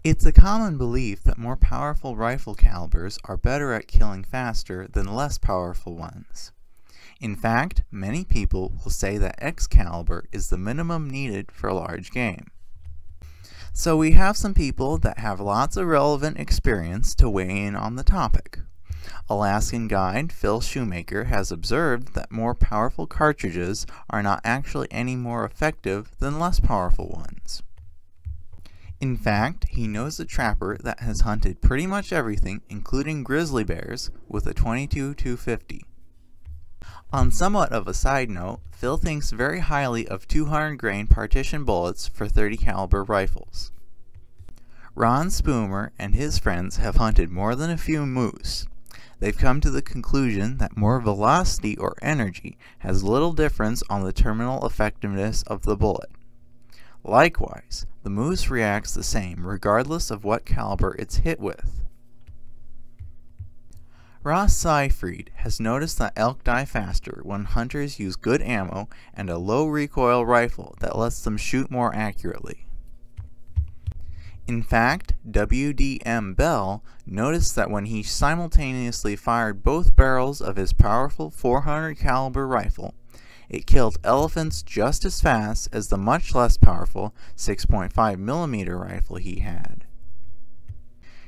It's a common belief that more powerful rifle calibers are better at killing faster than less powerful ones. In fact, many people will say that X caliber is the minimum needed for large game. So we have some people that have lots of relevant experience to weigh in on the topic. Alaskan guide Phil Shoemaker has observed that more powerful cartridges are not actually any more effective than less powerful ones. In fact, he knows a trapper that has hunted pretty much everything, including grizzly bears, with a 22-250. On somewhat of a side note, Phil thinks very highly of 200 grain partition bullets for 30 caliber rifles. Ron Spoomer and his friends have hunted more than a few moose. They've come to the conclusion that more velocity or energy has little difference on the terminal effectiveness of the bullet. Likewise, the moose reacts the same regardless of what caliber it's hit with. Ross Seyfried has noticed that elk die faster when hunters use good ammo and a low recoil rifle that lets them shoot more accurately. In fact, W.D.M. Bell noticed that when he simultaneously fired both barrels of his powerful 400 caliber rifle, it killed elephants just as fast as the much less powerful 6.5mm rifle he had.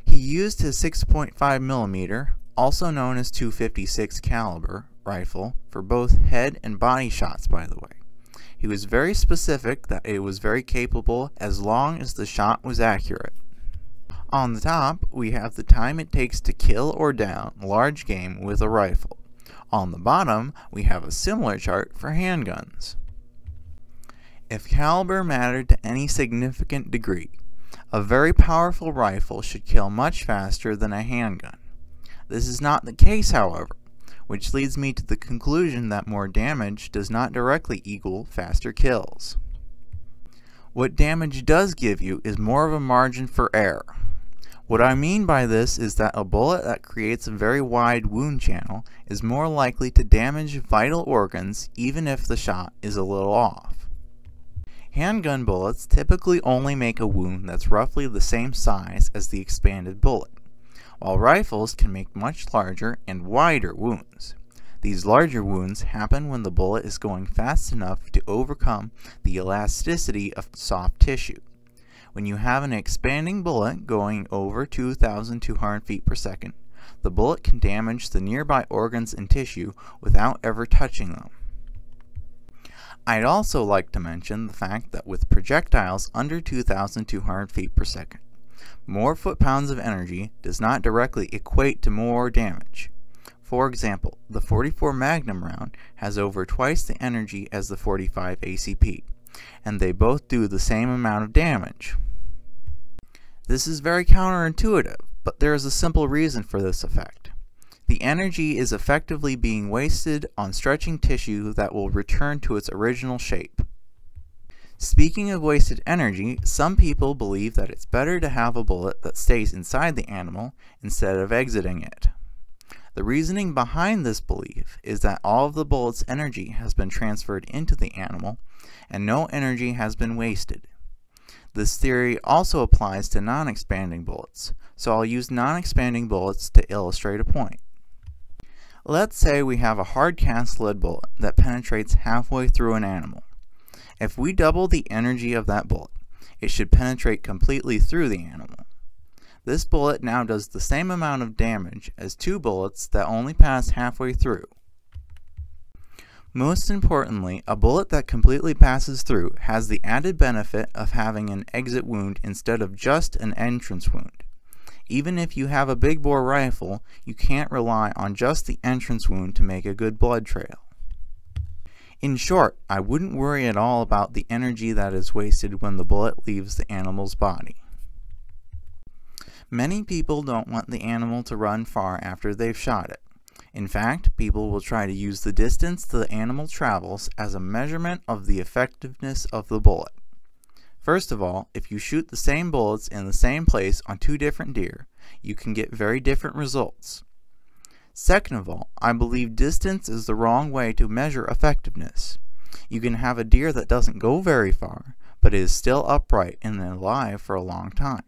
He used his 6.5mm, also known as .256 caliber, rifle for both head and body shots, by the way. He was very specific that it was very capable as long as the shot was accurate. On the top, we have the time it takes to kill or down large game with a rifle. On the bottom, we have a similar chart for handguns. If caliber mattered to any significant degree, a very powerful rifle should kill much faster than a handgun. This is not the case, however, which leads me to the conclusion that more damage does not directly equal faster kills. What damage does give you is more of a margin for error. What I mean by this is that a bullet that creates a very wide wound channel is more likely to damage vital organs even if the shot is a little off. Handgun bullets typically only make a wound that's roughly the same size as the expanded bullet, while rifles can make much larger and wider wounds. These larger wounds happen when the bullet is going fast enough to overcome the elasticity of soft tissue. When you have an expanding bullet going over 2,200 feet per second, the bullet can damage the nearby organs and tissue without ever touching them. I'd also like to mention the fact that with projectiles under 2,200 feet per second, more foot-pounds of energy does not directly equate to more damage. For example, the 44 Magnum round has over twice the energy as the 45 ACP, and they both do the same amount of damage. This is very counterintuitive, but there is a simple reason for this effect. The energy is effectively being wasted on stretching tissue that will return to its original shape. Speaking of wasted energy, some people believe that it's better to have a bullet that stays inside the animal instead of exiting it. The reasoning behind this belief is that all of the bullet's energy has been transferred into the animal and no energy has been wasted. This theory also applies to non-expanding bullets, so I'll use non-expanding bullets to illustrate a point. Let's say we have a hard cast lead bullet that penetrates halfway through an animal. If we double the energy of that bullet, it should penetrate completely through the animal. This bullet now does the same amount of damage as two bullets that only pass halfway through. Most importantly, a bullet that completely passes through has the added benefit of having an exit wound instead of just an entrance wound. Even if you have a big bore rifle, you can't rely on just the entrance wound to make a good blood trail. In short, I wouldn't worry at all about the energy that is wasted when the bullet leaves the animal's body. Many people don't want the animal to run far after they've shot it. In fact, people will try to use the distance the animal travels as a measurement of the effectiveness of the bullet. First of all, if you shoot the same bullets in the same place on two different deer, you can get very different results. Second of all, I believe distance is the wrong way to measure effectiveness. You can have a deer that doesn't go very far, but is still upright and alive for a long time.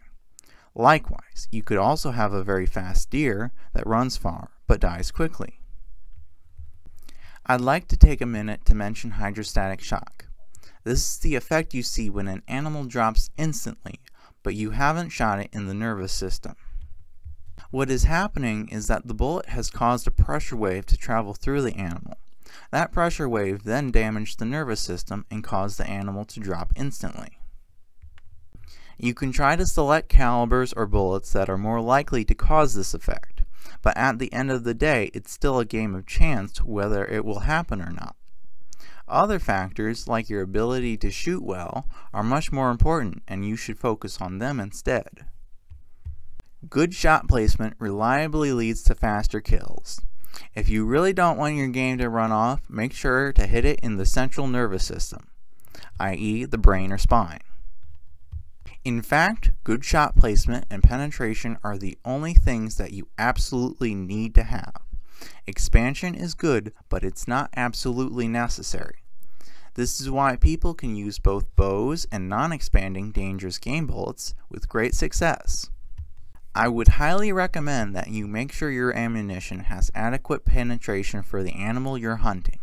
Likewise, you could also have a very fast deer that runs far but dies quickly. I'd like to take a minute to mention hydrostatic shock. This is the effect you see when an animal drops instantly, but you haven't shot it in the nervous system. What is happening is that the bullet has caused a pressure wave to travel through the animal. That pressure wave then damaged the nervous system and caused the animal to drop instantly. You can try to select calibers or bullets that are more likely to cause this effect, but at the end of the day, it's still a game of chance whether it will happen or not. Other factors, like your ability to shoot well, are much more important, and you should focus on them instead. Good shot placement reliably leads to faster kills. If you really don't want your game to run off, make sure to hit it in the central nervous system, i.e. the brain or spine. In fact, good shot placement and penetration are the only things that you absolutely need to have. Expansion is good, but it's not absolutely necessary. This is why people can use both bows and non-expanding dangerous game bullets with great success. I would highly recommend that you make sure your ammunition has adequate penetration for the animal you're hunting.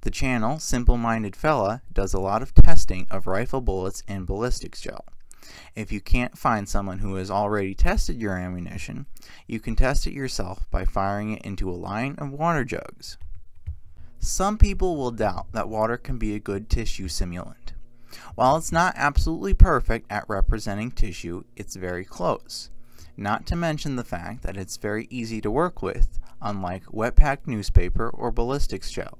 The channel, Simple Minded Fella, does a lot of testing of rifle bullets in ballistics gel. If you can't find someone who has already tested your ammunition, you can test it yourself by firing it into a line of water jugs. Some people will doubt that water can be a good tissue simulant. While it's not absolutely perfect at representing tissue, it's very close. Not to mention the fact that it's very easy to work with, unlike wet-packed newspaper or ballistics gel.